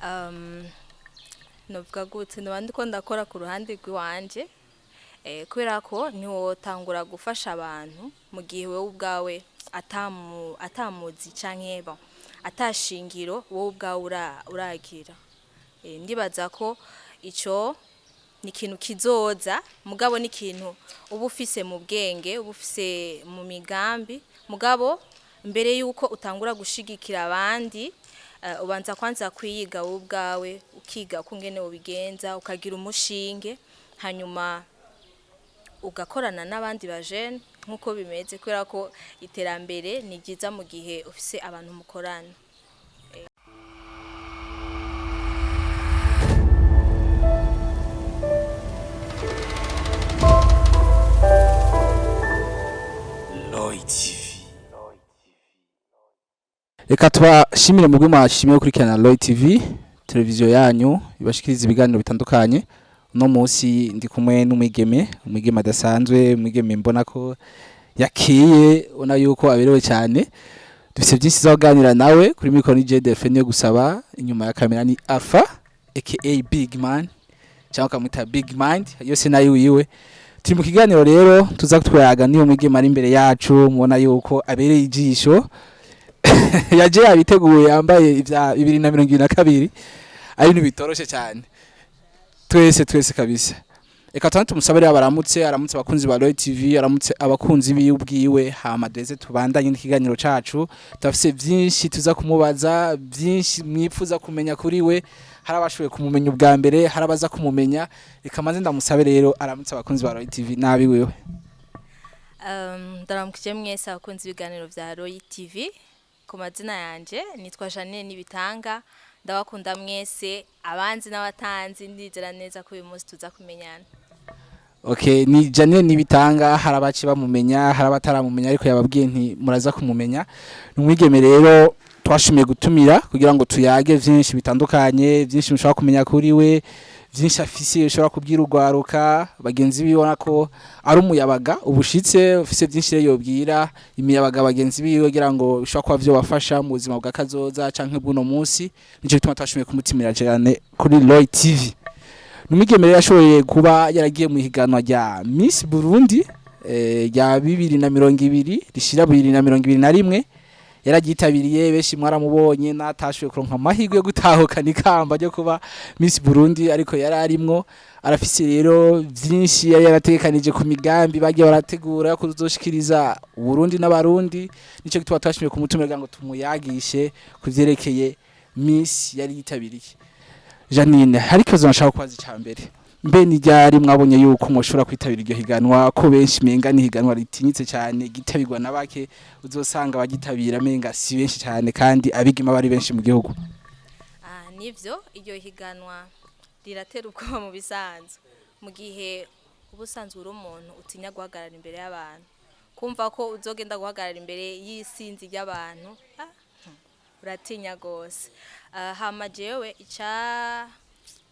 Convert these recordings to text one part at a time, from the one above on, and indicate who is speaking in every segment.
Speaker 1: um, novuga gute ndabandi ko ndakora ku ruhande rw'iwanje kubera ko ntiwotangura gufasha abantu mu gihe wowe ubwawe atamuzi canke bon atashingiro wowe ubwawe uragira. Ndibaza ko ico ni ikintu kizoza mugabo ni ikintu uba ufise mu bwenge uba ufise mu migambi mugabo mbere yuko utangura gushigikira abandi ubanza kwanza kwiyiga wowe ubwawe ukiga kungene ubigenza ukagira umushinge hanyuma ugakorana n'abandi bajene nkuko bimeze kubera ko iterambere ni ryiza mu gihe ufise abantu mukorana.
Speaker 2: Reka tubashimire mugwi mwashimiye gukurikirana Roy TV televiziyo yanyu ibashikiriza ibiganiro bitandukanye. Uno munsi ndi kumwe n'umwigeme adasanzwe, umwigeme mbona ko yakiye una yuko aberewe cyane. Dufise byinshi zaganira nawe kuri mikoro ni JDF niyo gusaba, inyuma ya kamera ni Alpha aka Big Man cyangwa kamwita Big Mind yose nayo wiwe. Turi mu kiganiro rero tuza kutwayaga niyo mwigeme ari imbere yacu, mubona yuko abereye ijisho yaje yabiteguye yambaye ivya 2022 ari ibintu bitoroshe cyane twese kabisa. Eka tumusabire abaramutse abakunzi ba Roy TV, aramutse abakunzi biyubwiwe hama deze tubandanye n'ikiganiro cacu. Tafise byinshi tuza kumubaza, byinshi mwifuza kumenya kuri we, harabashoboye kumumenya ubwa mbere, harabaza kumumenya. Reka manze ndamusabe rero aramutse abakunzi ba Roy TV nabi wewe.
Speaker 1: Ndaramukije mwese abakunzi ibiganiro vya Roy TV. Ku mazina yanje nitwa JajaNIBITANGA, ndabakunda mwese abanzi n'abatanzi, ndizera neza ko uyu munsi tuza kumenyana.
Speaker 2: Okay, ni JajaNIBITANGA, harabaci bamumenya harabataramumenye ariko yababwiye nti muraza kumumenya. Numwigeme rero twashimiye gutumira kugira ngo tuyage byinshi bitandukanye, byinshi mushaka kumenya kuri we, byinshi afise ushobora kubwira urwaruka bagenzi bibona ko ari umuyabaga ubushitse, ufise byinshi rero yobwira imiyabaga bagenzi biwe kugira ngo ushobora kuba byo bafasha mu buzima bwa kazoza canke bw'uno munsi. Nico gituma twashimiye kumutimira cyane kuri Roy TV. Numwigeme rero yashoboye kuba yaragiye mu higanwa rya Miss Burundi rya 2020 rishira 2021, yaragitabiriye benshi mwaramubonye natashuye kuronka amahirwe yo gutahukana ikamba ryo kuba Miss Burundi, ariko yararimwo arafise rero byinshi yari yaratekanije ku migambi bagiye barategura ko tuzoshikiriza Burundi n'abarundi. Nico gitwa twashimiye kumutumira ngo tumuyagishe kuvyerekeye Miss yari yitabiriye. Janine, hari kibazo nashaka kwazi cyambere, mbe ni ryari mwabonye yuko mushobora kwitabira iryo higanwa ko benshi menga ni higanwa ritinyitse cyane gitabirwa nabake uzosanga bagitabira menga si benshi cyane kandi abigima bari benshi mu gihugu?
Speaker 1: Nivyo iryo higanwa riratera ubwoba mu bisanzwe mu gihe ubusanzwe uri umuntu utinya guhagarara imbere y'abantu, kumva ko uzogenda guhagarara imbere y'isinzi y'abantu uratinya gose. Hama jewe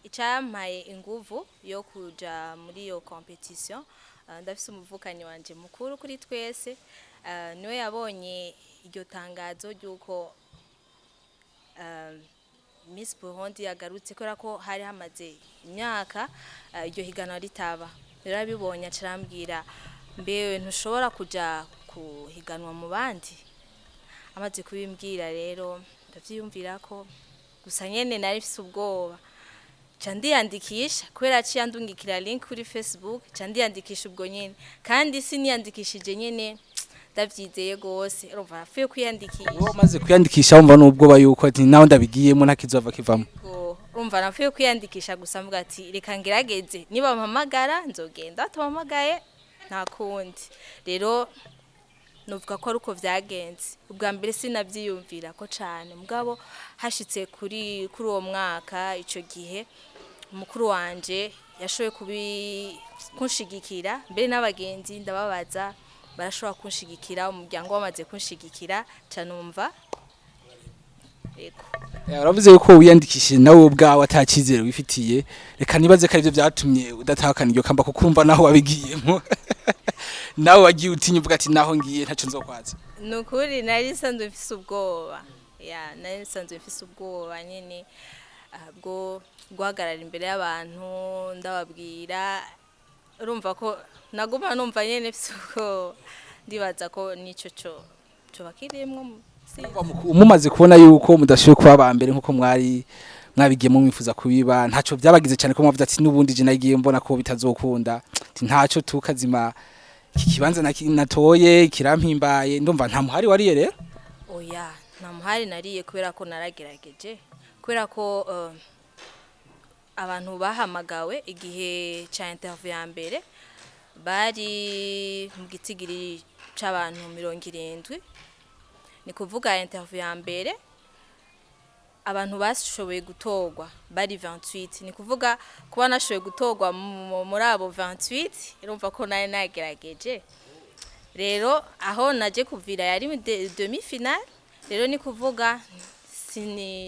Speaker 1: icampaye inguvu yo kuja muri iyo competition, ndafise umuvukanyi wanje mukuru kuri twese, niwe yabonye iryo tangazo ryuko Miss Burundi yagarutse kubera ko hari hamaze imyaka iryo higanwa ritaba. Rero abibonye acarambwira mbewe ntushobora kuja kuhiganwa mu bandi. Amaze kubimbwira rero ndavyiyumvira ko gusa nyene nari mfise ubwoba, ndiyandikisha kubera ciyandungikira link kuri Facebook, ndiyandikisha ubwo nyene kandi siniyandikishije nyene ndavyizeye gose. Urumva afuye kwiyandikisha,
Speaker 2: wowe maze kwiyandikisha wumva n'ubwoba yuko ati naho ndabigiyemo ntakizova kivamo?
Speaker 1: Urumva nafuye kwiyandikisha gusa mvuga ati reka ngerageze, niba mpamagara nzogenda, tumamagaye nta kundi. Rero nuvuga ko aruko vyagenze. Ubwa mbere sinavyiyumvira ko cane, mugabo hashitse kuri uwo mwaka ico gihe umukuru wanje yashoboye kunshigikira, mbere n'abagenzi ndababaza barashobora kunshigikira, umuryango wamaze kunshigikira canumva eko.
Speaker 2: Uravuze yuko wiyandikishije nawe ubwawe atakizere wifitiye, reka nibaze ko arivyo vyatumye udatahukana iryo kamba kuko urumva naho wabigiyemo nawe wagiye utinya uvuga ati naho ngiye ntaco nzokwaza.
Speaker 1: Nukuri nari sanzwe mfise ubwoba, nari sanzwe mfise ubwoba nyene, bwo guhagarara imbere y'abantu ndababwira, urumva ko naguma numva nyene fisuko ndibaza ko nico cyo bakirimwo.
Speaker 2: mumaze kubona yuko mudashoboye kuba ba mbere nkuko mwabigiyemo mwifuza kubiba, ntacyo byabagize cyane ko mwavuze ati n'ubundi je nagiye mbona ko bitazokunda, ntacyo tukazima iki kibanza natoye kirampimbaye, ndumva nta muhari wariye rero.
Speaker 1: Oya, nta muhari nariye kubera ko naragerageje, kubera ko abantu bahamagawe igihe cya interview ya mbere bari mu gitigiri c'abantu 70, ni kuvuga interview ya mbere abantu bashoboye gutorwa bari 28, ni kuvuga kuba nashoboye gutorwa muri abo 28, urumva ko naye nagerageje. Rero aho naje kuvira yari demi finale, rero ni kuvuga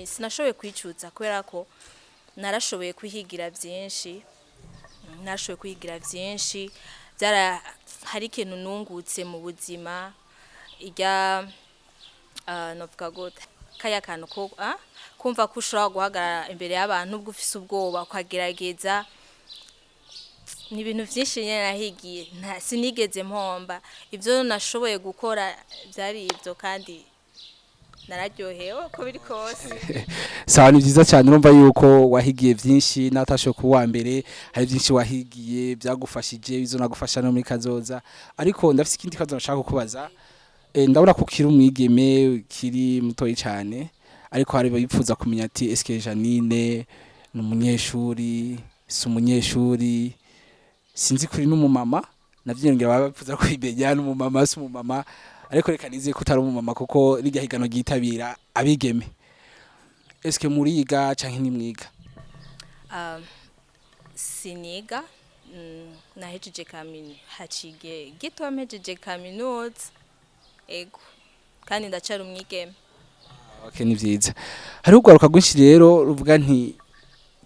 Speaker 1: sinashoboye kwicuza kubera ko narashoboye kwihigira byinshi, hari ikintu nungutse mu buzima ijya novuga gute kaya kantu ko kumva ko ushobora guhagarara imbere y'abantu ubwo ufise ubwoba ukagerageza. Ni ibintu byinshi nyene nahigiye, sinigeze mpomba, ibyo nashoboye gukora byari ibyo kandi nararyohewe ko biri kose.
Speaker 2: Sawa, ni byiza cyane, urumva yuko wahigiye byinshi natashoboye kuba wa mbere, hari byinshi wahigiye byagufashije bizo nagufasha no muri kazoza. Ariko ndafise ikindi kazo nashaka kukubaza, ndabona ko kiri umwigeme kiri mutoyi cyane, ariko hari bipfuza kumenya ati eske Janine ni umunyeshuri, si umunyeshuri, sinzi kuri n'umumama, navyongera babipfuza kwibenya n'umumama, si umumama, ariko reka nize ko utari umumama kuko rijya higano gitabira abigeme. Eske muriga canke nimwiga?
Speaker 1: Siniga, nahejeje hacige gito mpejeje kaminuza, ego kandi ndacara umwigeme.
Speaker 2: Okay, ni vyiza. Hari ugaruka gwinshi rero ruvuga nti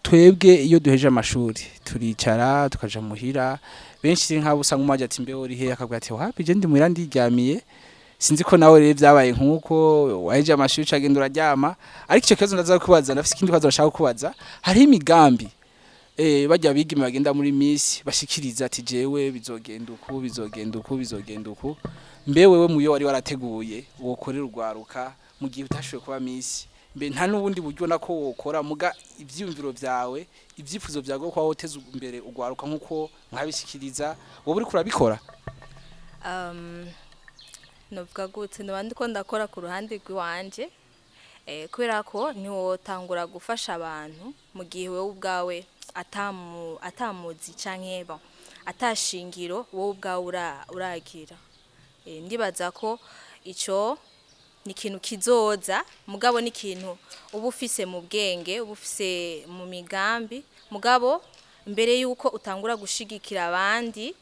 Speaker 2: twebwe iyo duheje amashuri turicara tukaja muhira, benshi nk'abo usanga umaje ati mbe uri he, akabwira ati wapi je ndi muhira ndiryamiye. Sinzi ko nawe rero byabaye nkuko waheje amashuri cagenda uraryama. Ariko icyo kibazo ndaza kubaza, nafise ikindi kibazo nashaka kubaza, hari imigambi bajya bigime bagenda muri Miss bashikiriza ati jewe bizogenda uku, mbe wewe muyo wari warateguye wokorera urwaruka mu gihe utashoboye kuba Miss, mbe nta nubundi buryo nako wokora muga ivyumviro vyawe, ivyifuzo vyawe ko woteza imbere urwaruka nkuko mwabishikiriza, wowe uri kurabikora?
Speaker 1: Novuga gute, nabandi ko ndakora ku ruhande rw'iwanje, kubera ko niwotangura gufasha abantu mu gihe wewe ubwawe atamuzi canke atashingiro wowe ubwawe uragira. Ndibaza ko ico ni ikintu kizoza, mugabo ni ikintu uba ufise mu bwenge, uba ufise mu migambi, mugabo mbere yuko utangura gushigikira abandi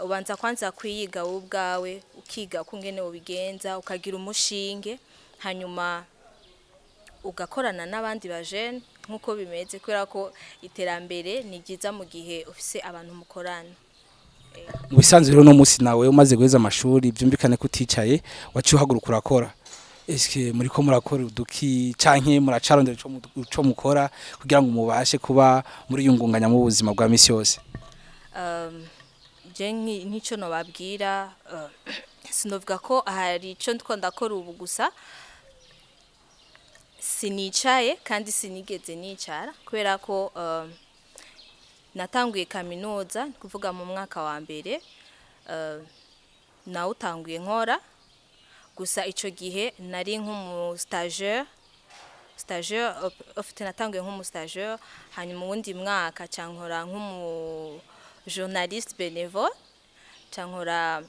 Speaker 1: ubanza kwanza kwiyiga wowe ubwawe, ukiga kungene ubigenza, ukagira umushinge, hanyuma ugakorana n'abandi bajene nkuko bimeze, kubera ko iterambere ni ryiza mu gihe ufise abantu mukorana.
Speaker 2: Mu bisanzwe rero no musi nawe umaze guheza amashuri byumvikane ko uticaye waciye uhaguruka urakora. Eske muri ko murakora uduki canke muracarondera ico mukora kugira ngo mubashe kuba muri yungunganya mu buzima bwa misi yose?
Speaker 1: Je nk'ico no babwira, sinovuga ko hari ico ndiko ndakora ubu gusa, sinicaye kandi sinigeze nicara, kubera ko natanguye kaminuza kuvuga mu mwaka wa mbere, nawe utanguye nkora, gusa ico gihe nari nk'umu stagiaire, ofite natanguye nk'umu stagiaire, hanyuma uwundi mwaka cankora nk'umu journaliste bénévole, cankora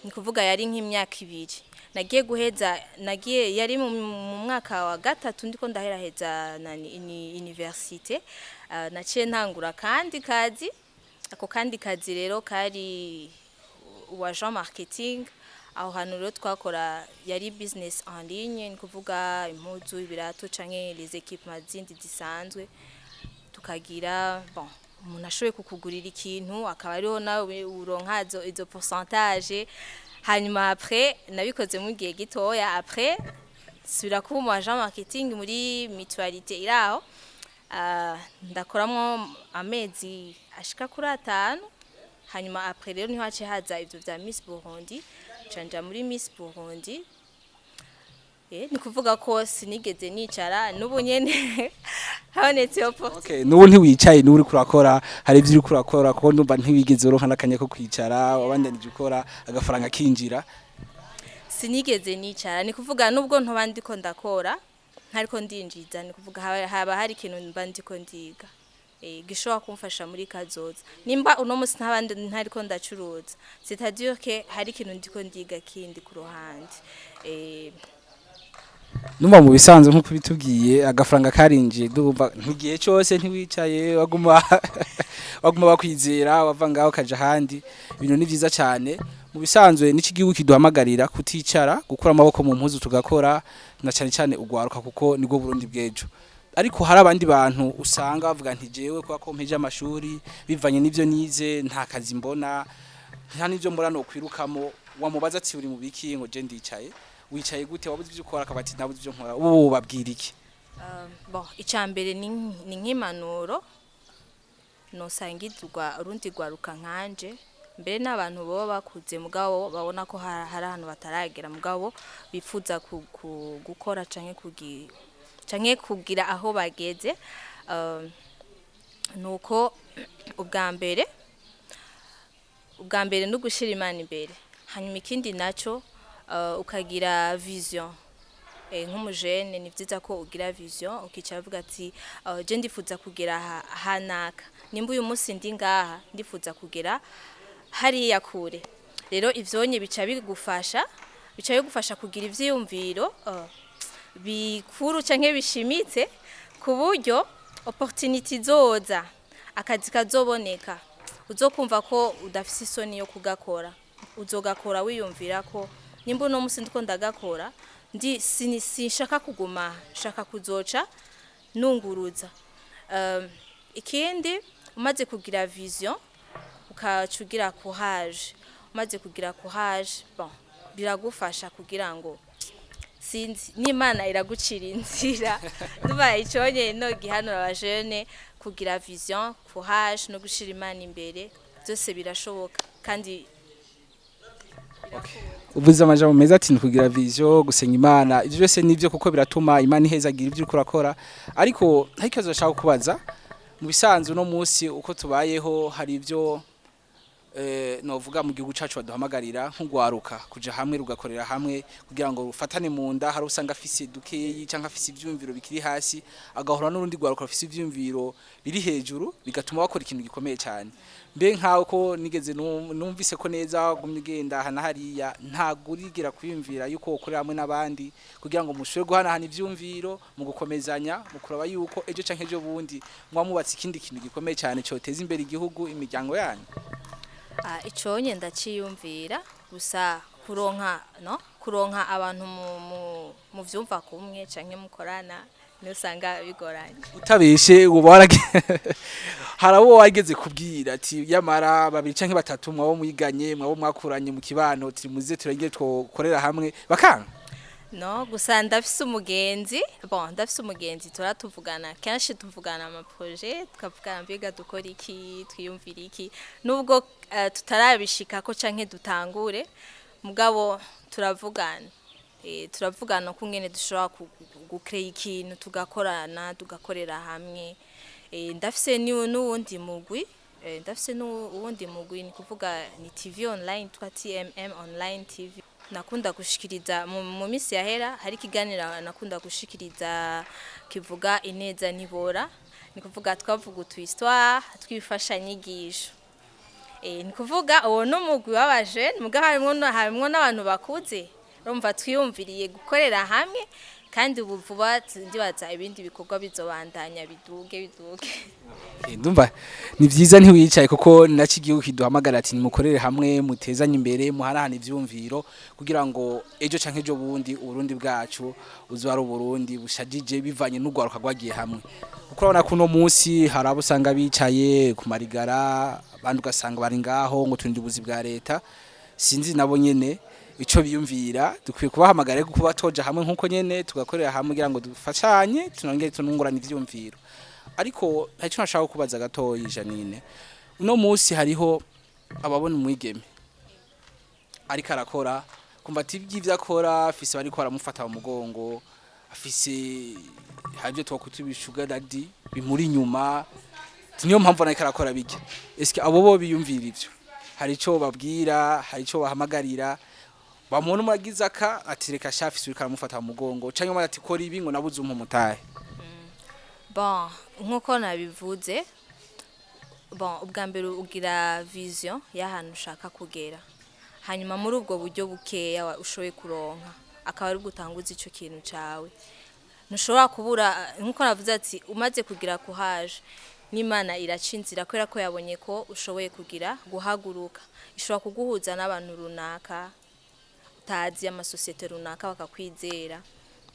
Speaker 1: ni kuvuga yari nk'imyaka 2. Nagiye guheza, yari mu mwaka wa gatatu ndiko ndaheraheza na université, naciye ntangura kandi kazi, ako kandi kazi rero kari wa Jean marketing, aho hantu rero twakora yari business en ligne, ni kuvuga impuzu, ibirato canke les équipements zindi zisanzwe, tukagira umuntu ashoboye kukugurira ikintu akaba ariho nawe uronka izo pourcentage. Hanyuma après nabikoze mu gihe gitoya, après subira kuba mu agent marketing muri mutualité iraho, ndakoramo amezi ashika kuri 5 hanyuma après rero niho hace haza ivyo vya Miss Burundi canja muri Miss Burundi ni kuvuga ko sinigeze nicara n'ubu nyene habonetse opportunity.
Speaker 2: Okay, nubu ntiwicaye n'uri kurakora hari ivyo uri kurakora kuko ndumva ntiwigeze uronka nakanya ko kwicara wabandanije ukora agafaranga kinjira.
Speaker 1: Sinigeze nicara ni kuvuga nubwo ntoba ndiko ndakora ntariko ndinjiza ni kuvuga haba hari ikintu mba ndiko ndiga gishobora kumfasha muri kazoza nimba uno musi ntabandi ntariko ndacuruza c'est-à-dire que hari ikintu ndiko ndiga kindi ku ruhande
Speaker 2: Numva mu bisanzwe nko kubitubwiye agafaranga karinjiye ndumva ntigiye cyose ntiwicaye waguma bakwizera wava ngaho kaja handi ibintu ni vyiza cyane mu bisanzwe n'iki gihugu kiduhamagarira kuticara gukura amaboko mu mpuzu tugakora na cyane cyane ugwaruka kuko nibwo Burundi bwejo ariko hari abandi bantu usanga bavuga nti jewe kwa ko mpeje amashuri bivanye n'ivyo nize nta kazi mbona nta n'ivyo mbona no kwirukamo wamubaza ati uri mu biki ngo je ndicaye wicaye gute wabuze ivyo ukora akabati nabuze ivyo nkora ubu babwira iki
Speaker 1: bon icambere ni nk'impanuro no sangizwa urundi gwaruka nkanje mbere n'abantu baba bakuze mugabo babona ko hari ahantu bataragera mugabo bifuza gukora canke kugira aho bageze nuko ubwa mbere no gushira Imana imbere hanyuma ikindi naco ukagira vision nk'umujene ni vyiza ko ugira vision ukicara uvuga ati je ndifuza kugera hanaka nimba uyu munsi ndi ngaha ndifuza kugera hariya kure rero ivyonye bica bigufasha kugira ivyiyumviro bikuru canke bishimitse ku buryo opportunity zoza akazi kazoboneka uzokumva ko udafise isoni yo kugakora uzogakora wiyumvira ko nimba no musi ndiko ndagakora sinshaka kuguma shaka kuzoca nunguruza ikindi umaze kugira vision ukacugira courage umaze kugira courage bon biragufasha kugira ngo sinzi n'Imana iragucira inzira dubaye iconye no gihanura abajene kugira vision courage no gushira Imana imbere byose birashoboka kandi
Speaker 2: uvuze amajambo meza ati kugira vision gusenya Imana ivyo byose nivyo kuko biratuma Imana ihezagira ivyo ukorakora ariko hari ikibazo bashaka kubaza mu bisanzwe no munsi uko tubayeho hari ivyo novuga mu gihugu cacu baduhamagarira nk'ugwaruka kuja hamwe rugakorera hamwe kugira ngo rufatane mu nda hari usanga afise dukeyi canka afise ivyumviro bikiri hasi agahora n'urundi gwaruka afise ivyumviro biri hejuru bigatuma bakora ikintu gikomeye cyane mbe nkaho ko nigeze numvise ko neza gumigenda hana hariya nta gurigera kwiyumvira yuko ukorera hamwe n'abandi kugira ngo mushobore guhanahana ivyumviro mu gukomezanya mu kuraba yuko ejo canke ejo bundi mwamubatse ikindi kintu gikomeye cyane cyoteza imbere igihugu imiryango yanyu.
Speaker 1: Iconye ndaciyumvira gusa kuronka abantu mu vyumva kumwe canke mukorana nusanga bigoranye
Speaker 2: utabeshe uba harabo wageze kubwira ati yamara babiri canke batatu mwabo mwiganye mwabo mwakuranye mu kibano tiri muze turagiye twokorera hamwe bakanga
Speaker 1: no gusa ndafise umugenzi turatuvugana kenshi tuvugana ama projet tukavugana mbega dukora iki twiyumvira iki nubwo tutarabishika ko canke dutangure mugabo turavugana kungene dushobora gucreate ikintu tugakorera hamwe ndafise n'uwundi mugwi ni kuvuga ni TV online twa TMM online TV nakunda gushikiriza mu misi yahera hari kiganira nakunda gushikiriza kivuga ineza nibora ni kuvuga twavuga histoire twifasha nyigisho ni kuvuga uwo n'umugwi w'abaje mugabo harimwo n'abantu bakuze urumva twiyumviriye gukorera hamwe kandi ubu vuba ndibaza ibindi bikorwa bizobandanya biduge
Speaker 2: ndumva ni vyiza ntiwicaye kuko naci gihugu kiduhamagara ati mukorere hamwe mutezanye imbere muharahana ivyumviro kugira ngo ejo canke ejo bundi uburundi bwacu uzwara uburundi bushajije bivanye n'ugwaruka gwagiye hamwe kuko urabona kuno munsi harabo usanga bicaye ku marigara abandi ugasanga bari ngaho ngo turinde ubuzi bwa leta sinzi nabo nyene ico biyumvira dukwiye kubahamagara kuba toja hamwe nkuko nyene tugakorera hamwe kugira ngo dufashanye tunongere tunungurana ivyumviro ariko ntacyo nashaka kubaza gatoyi Janine uno munsi hariho ababona umwigeme ariko arakora kumva ati iby'ivyo akora afise bariko baramufata mu mugongo afise havyo twakutubishuga dadi bimuri inyuma niyo mpamvu ariko arakora bijya eske abo bo biyumvira ivyo hari ico babwira hari ico bahamagarira bamubona umugize aka ati reka shafise uriko aramufata mu mugongo canke ati kora ibi ngo nabuze umpumutahe
Speaker 1: bon nkuko nabivuze bon ubwa mbere ugira vision y'ahantu ushaka kugera hanyuma muri ubwo buryo bukeya ushoboye kuronka akaba ari gutanguza ico kintu cawe ntushobora kubura nkuko navuze ati umaze kugira kuhaje n'Imana iracinzira kwera ko yabonye ko ushoboye kugira guhaguruka ishobora kuguhuza n'abantu runaka utazi amasosiyete runaka bakakwizera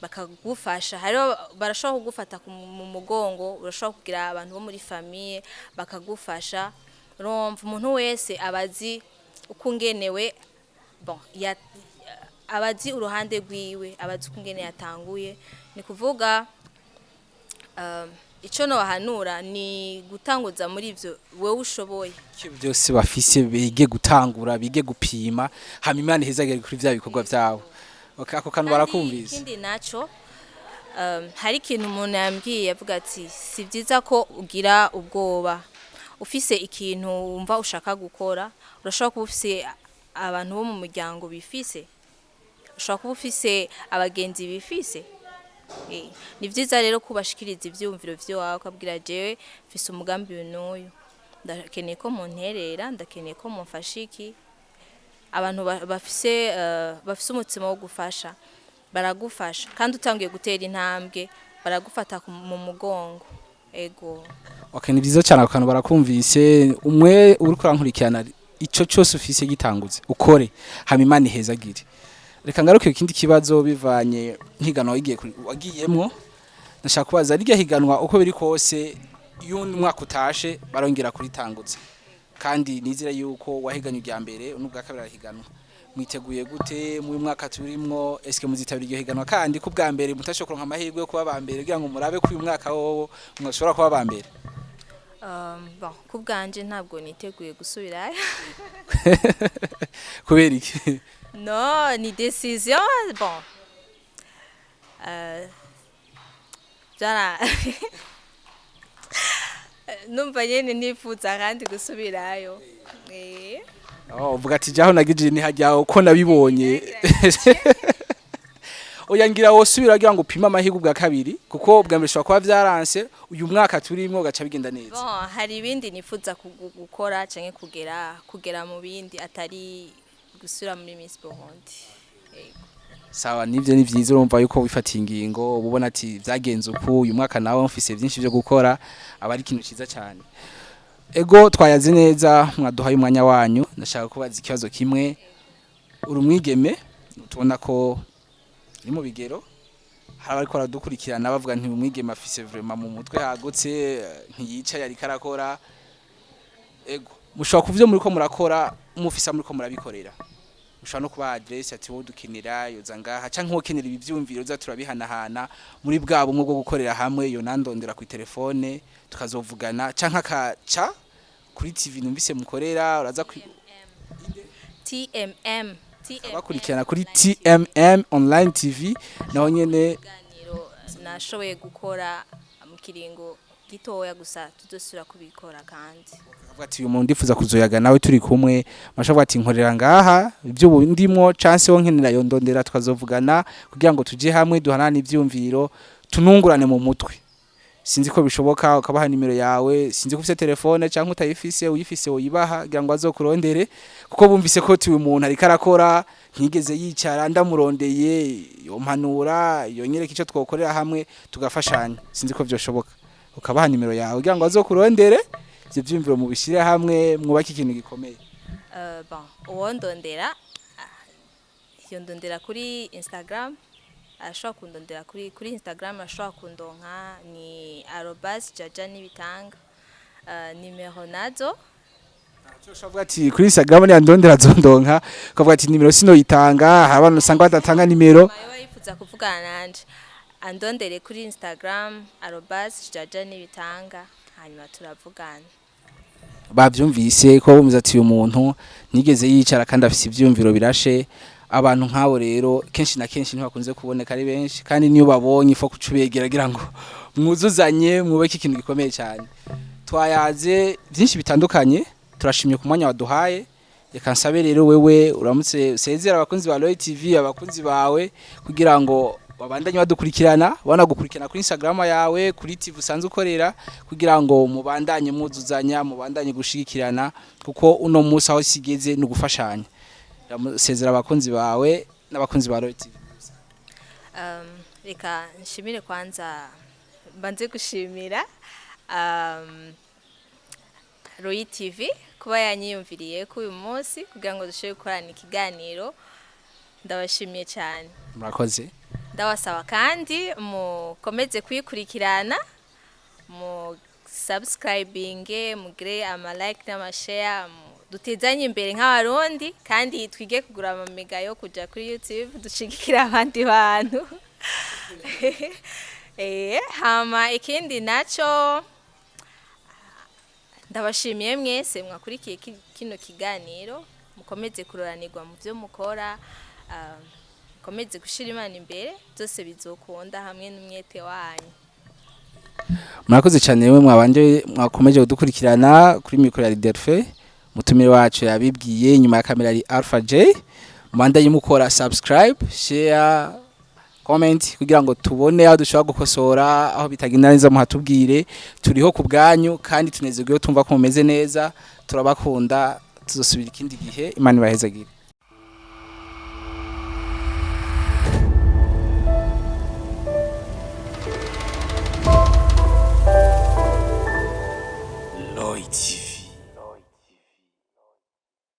Speaker 1: bakagufasha hariho barashobora kugufata mu mugongo urashobora kugira abantu bo muri famille bakagufasha urumva umuntu wese abazi ukungenewe bon abazi uruhande rwiwe abazi ukungene yatanguye ni kuvuga ico no bahanura ni gutanguza muri ivyo wewe ushoboye
Speaker 2: byose bafise bige gutangura bige gupima hama Imana ihezagire kuri vya bikorwa vyawe ako kantu barakumvise
Speaker 1: ikindi naco hari ikintu umuntu yambwiye avuga ati si byiza ko ugira ubwoba ufise ikintu wumva ushaka gukora urashobora kuba ufise abantu bo mu muryango bifise ushobora kuba ufise abagenzi bifise ni byiza rero kubashikiriza ivyumviro vyawe ukabwira jewe mfise umugambi n'uyu ndakeneye ko munterera ndakeneye ko mumfashiki abantu bafise umutima wo gufasha baragufasha kandi utangiye gutera intambwe baragufata mu mugongo ego
Speaker 2: okay ni byiza cyane akantu barakumvise umwe uri kurankurikirana ico cyose ufise gitanguze ukore hama Imana ihezagire reka ngaruke ikindi kibazo bivanye ntiganwa wagiyemwo ndashaka kubaza rya higanwa uko biri kose y'undi mwaka utashe barongera kuritangutse kandi nizira yuko wahiganye ujya mbere n'ubwa kabiri arahiganwa mwiteguye gute mu mwaka turimwo eske muzitabira iryo higanwa kandi ku bwa mbere mutashobora kuronka amahirwe yo kuba bambere kugira ngo murabe ku uyu mwaka wowo mwashobora kuba bambere
Speaker 1: bon ku bwanje ntabwo niteguye gusubirayo
Speaker 2: kubera iki
Speaker 1: no ni decision bon jana numva nyene nifuza kandi gusubirayo
Speaker 2: uvuga ati jaho nagije ni hajyaho ko nabibonye oyangira wosubira kugira ngo upima amahirwe bwa kabiri kuko bwa mbere shwa kwa vyaranse uyu mwaka turimo gaca bigenda neza
Speaker 1: bon hari ibindi nifuza gukora canke kugera mu bindi atari gusura muri MissBurundi
Speaker 2: sawa nivyo ni vyiza urumva yuko wifatiye ingingo ubona ati vyagenze uko uyu mwaka nawe mfise byinshi byo gukora aba ari ikintu ciza cyane ego twayazi neza mwaduhaye umwanya wanyu ndashaka kubaza ikibazo kimwe uri umwigeme tubona ko ni mu bigero hari ariko aradukurikirana bavuga nti umwigeme afise vraiment mu mutwe hagutse ntiyica yari karakora ego mushobora kuvyo muri ko murakora umufisa muri ko murabikorera ushobora no kuba address ati wo dukinira yoza ngaha canke wo kenera ibivyumviro za turabihanahana muri bwabo mwe bwo gukorera hamwe yo nandondera ku telefone tukazovugana canke akaca kuri TV numvise mukorera uraza
Speaker 1: TMM
Speaker 2: bakurikirana kuri TMM online TV naho nyene
Speaker 1: nashoboye gukora mu kiringo gitoya gusa tudosura kubikora kandi
Speaker 2: ati uyu muntu ndifuza kuzoyaga nawe turi kumwe mashavuga ati nkorera ngaha ibyo ndimwo chance wo nkenera yondondera tukazovugana kugira ngo tuje hamwe duhanane ivyumviro tunungurane mu mutwe sinzi ko bishoboka ukabaha nimero yawe sinzi ko ufite telefone cyangwa utayifise uyifise uyibaha kugira ngo azokurondere kuko bumvise ko uyu muntu ari karakora ntigeze yicara ndamurondeye yo mpanura yo nyereka icyo twokorera hamwe tugafashanya sinzi ko byoshoboka ukabaha nimero yawe kugira ngo azokurondere ivyo vyumviro mu bishire hamwe mwubaka ikintu gikomeye
Speaker 1: bon uwondondera yondondera kuri Instagram ashobora kundondera kuri Instagram ashobora kundonka ni @JajaNIBITANGA nimero nazo
Speaker 2: Ushavuga ati kuri Instagram ni andondera zondonka ukavuga ati nimero sino yitanga abantu usanga badatanga nimero
Speaker 1: mayo yifuza kuvugana nanje andondere kuri Instagram @JajaNIBITANGA hanyuma turavugana.
Speaker 2: bavyumvise ko bumviza ati uyu muntu nigeze yicara kandi afise ivyumviro birashe. Abantu nk'abo rero kenshi na kenshi ntibakunze kuboneka ari benshi, kandi niyo babonye ifo kucubegera ngo mwuzuzanye mwubeke ikintu gikomeye cyane. Twayaze byinshi bitandukanye, turashimye ku mwanya waduhaye. Reka nsabe rero wewe uramutse usezera abakunzi ba Royal TV, abakunzi bawe, kugira ngo babandanye badukurikirana, banagukurikirana kuri Instagram yawe, kuri TV usanzwe ukorera, kugira ngo mubandanye muzuzanya, mubandanye gushigikirana, kuko uno munsi aho sigeze no gufashanya. Sezera abakunzi bawe n'abakunzi ba Royal TV.
Speaker 1: Reka nshimire kwanza, mbanze gushimira Royal TV kuba yanyiyumviriye ku uyu munsi kugira ngo dushobore gukorana ikiganiro. Ndabashimiye cyane.
Speaker 2: Murakoze.
Speaker 1: Ndabasaba kandi mukomeze kwikurikirana, mu subscribing, mugire ama like n'ama share, dutezanye imbere nk'abarundi, kandi twige kugura amamega yo kuja kuri YouTube dushigikira abandi bantu. Hama ikindi naco, ndabashimiye mwese mwakurikiye kino kiganiro, mukomeze kuroranirwa mu byo mukora, mukomeze gushira Imana imbere, byose bizokunda hamwe n'umwete wanyu.
Speaker 2: Murakoze cyane we mwabanje mwakomeje kudukurikirana kuri mikoro ya Delphin. Mutumire wacu yabibwiye, nyuma ya kamera ari Alpha J. Mubandanye mukora subscribe, share, comment kugira ngo tubone aho dushobora gukosora, aho bitagenda neza muhatubwire. Turiho ku bwanyu kandi tunezerwa tumva ko mumeze neza. Turabakunda, tuzosubira ikindi gihe. Imana ibahezagire. Royal TV.